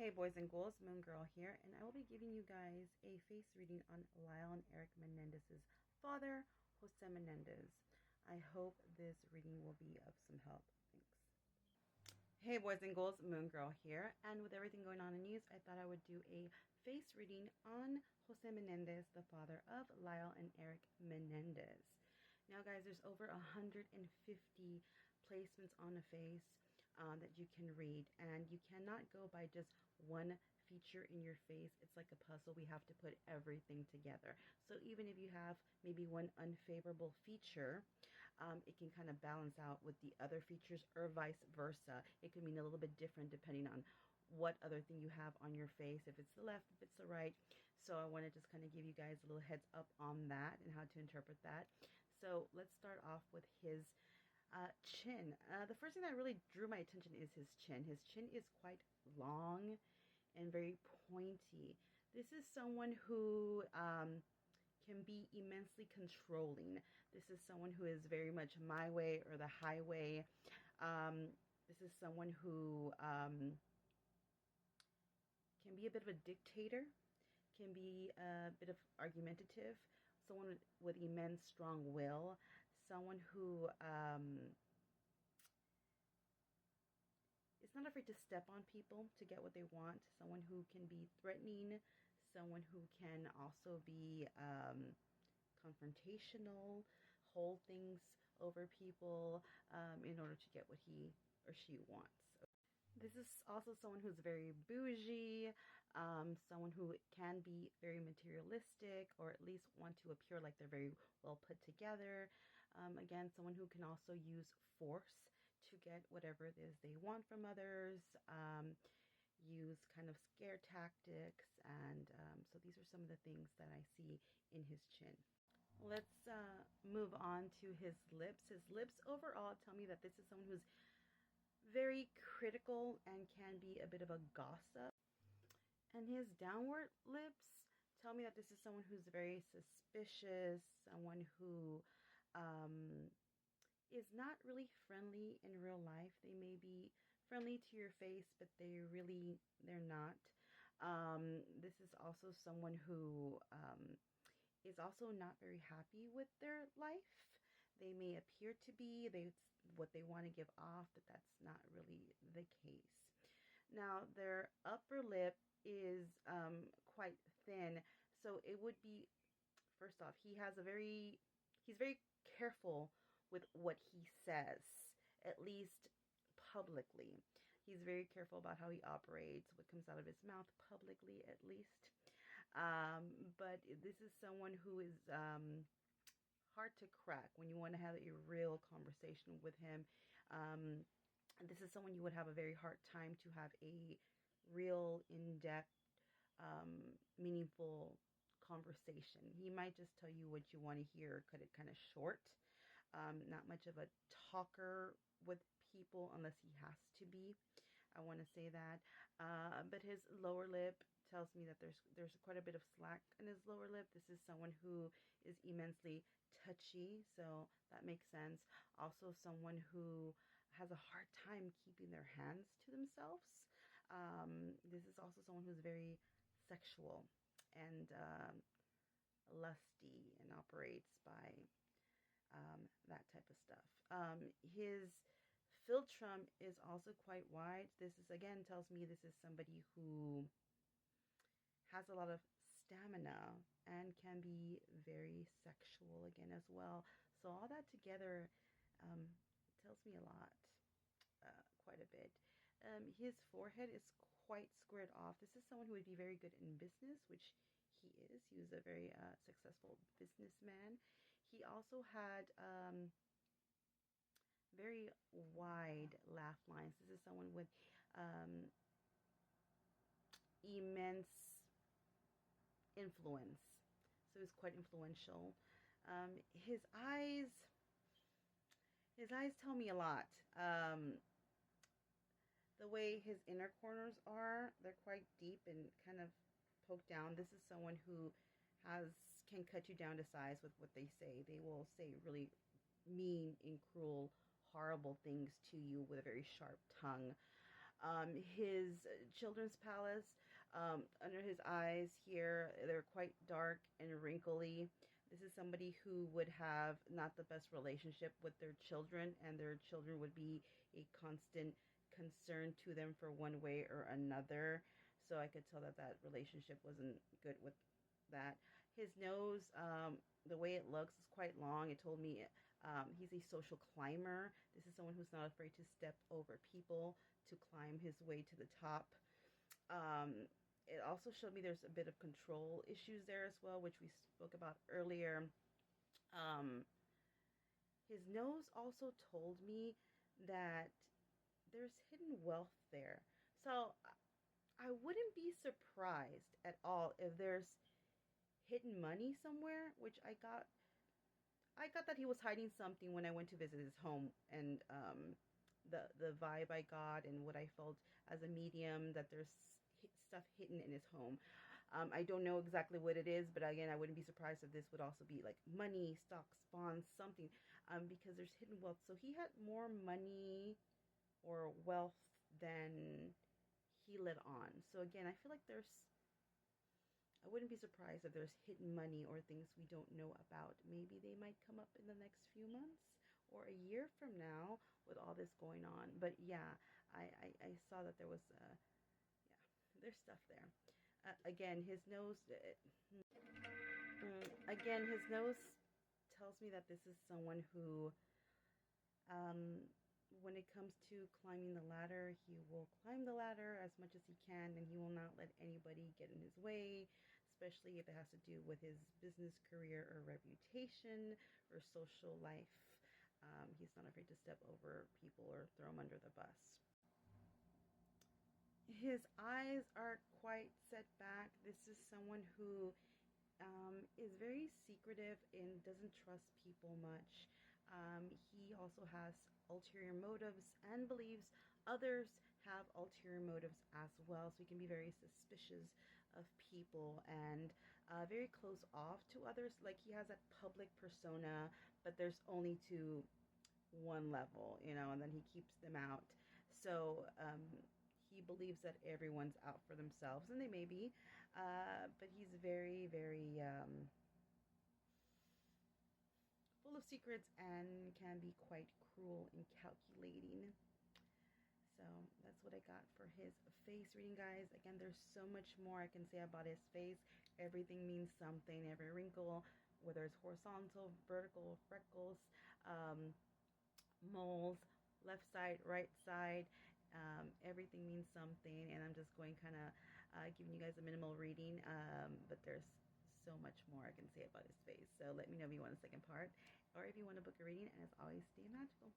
Hey boys and girls, Moon Girl here, and I will be giving you guys a face reading on Lyle and Erik Menendez's father, Jose Menendez. I hope this reading will be of some help. Thanks. Hey boys and girls, Moon Girl here, and with everything going on in news, I thought I would do a face reading on Jose Menendez, the father of Lyle and Erik Menendez. Now guys, there's over 150 placements on a face that you can read, and you cannot go by just one feature in your face. It's like a puzzle. We have to put everything together. So even if you have maybe one unfavorable feature, it can kind of balance out with the other features, or vice versa. It could mean a little bit different depending on what other thing you have on your face, if it's the left, if it's the right. So I want to just kind of give you guys a little heads up on that and how to interpret that. So let's start off with his chin. The first thing that really drew my attention is his chin. His chin is quite long and very pointy. This is someone who can be immensely controlling. This is someone who is very much my way or the highway. This is someone who can be a bit of a dictator, can be a bit of argumentative, someone with immense strong will, someone who is not afraid to step on people to get what they want, someone who can be threatening, someone who can also be confrontational, hold things over people in order to get what he or she wants. This is also someone who's very bougie, someone who can be very materialistic, or at least want to appear like they're very well put together. Again, someone who can also use force to get whatever it is they want from others, use kind of scare tactics, and so these are some of the things that I see in his chin. Let's move on to his lips. His lips overall tell me that this is someone who's very critical and can be a bit of a gossip. And his downward lips tell me that this is someone who's very suspicious, someone who is not really friendly in real life. They may be friendly to your face, but they're not. This is also someone who is also not very happy with their life. They may appear to be what they want to give off, but that's not really the case. Now, their upper lip is quite thin, so it would be, first off, he's very careful with what he says, at least publicly. He's very careful about how he operates, what comes out of his mouth publicly, at least. But this is someone who is hard to crack when you want to have a real conversation with him. This is someone you would have a very hard time to have a real, in-depth, meaningful conversation. He might just tell you what you want to hear, cut it kind of short. Not much of a talker with people unless he has to be. I want to say that. But his lower lip tells me that there's quite a bit of slack in his lower lip. This is someone who is immensely touchy, so that makes sense. Also someone who has a hard time keeping their hands to themselves. This is also someone who's very sexual and lusty and operates by that type of stuff. His philtrum is also quite wide. This is, again, tells me this is somebody who has a lot of stamina and can be very sexual again as well. So all that together tells me a lot, quite a bit. His forehead is quite squared off. This is someone who would be very good in business, which he is. He was a very successful businessman. He also had very wide laugh lines. This is someone with immense influence, so he's quite influential. His eyes tell me a lot. The way his inner corners are, they're quite deep and kind of poked down. This is someone who can cut you down to size with what they say. They will say really mean and cruel, horrible things to you with a very sharp tongue. His children's palace, under his eyes here, they're quite dark and wrinkly. This is somebody who would have not the best relationship with their children, and their children would be a constant concern to them for one way or another. So I could tell that that relationship wasn't good with that. His nose, the way it looks, is quite long. It told me he's a social climber. This is someone who's not afraid to step over people to climb his way to the top. Um, it also showed me there's a bit of control issues there as well, which we spoke about earlier. Um, his nose also told me that there's hidden wealth there. So I wouldn't be surprised at all if there's hidden money somewhere, which I got that he was hiding something when I went to visit his home, and the vibe I got and what I felt as a medium, that there's stuff hidden in his home. I don't know exactly what it is, but again, I wouldn't be surprised if this would also be like money, stocks, bonds, something, because there's hidden wealth. So he had more money or wealth than he let on. So again, I feel like I wouldn't be surprised if there's hidden money or things we don't know about. Maybe they might come up in the next few months or a year from now with all this going on. But yeah, I saw that there was, yeah, there's stuff there. Again, his nose, again, his nose tells me that this is someone who, um, when it comes to climbing the ladder, he will climb the ladder as much as he can, and he will not let anybody get in his way, especially if it has to do with his business career or reputation or social life. He's not afraid to step over people or throw them under the bus. His eyes are quite set back. This is someone who is very secretive and doesn't trust people much. He also has ulterior motives and believes others have ulterior motives as well. So he can be very suspicious of people and very close off to others. Like he has that public persona, but there's only to one level, and then he keeps them out. So he believes that everyone's out for themselves, and they may be, but he's very, very full of secrets and can be quite cruel and calculating. So that's what I got for his face reading, guys. Again, there's so much more I can say about his face. Everything means something. Every wrinkle, whether it's horizontal, vertical, freckles, um, moles, left side, right side. Everything means something, and I'm just going kind of giving you guys a minimal reading, but there's so much more I can say about his face. So let me know if you want a second part or if you want to book a reading, and as always, stay magical.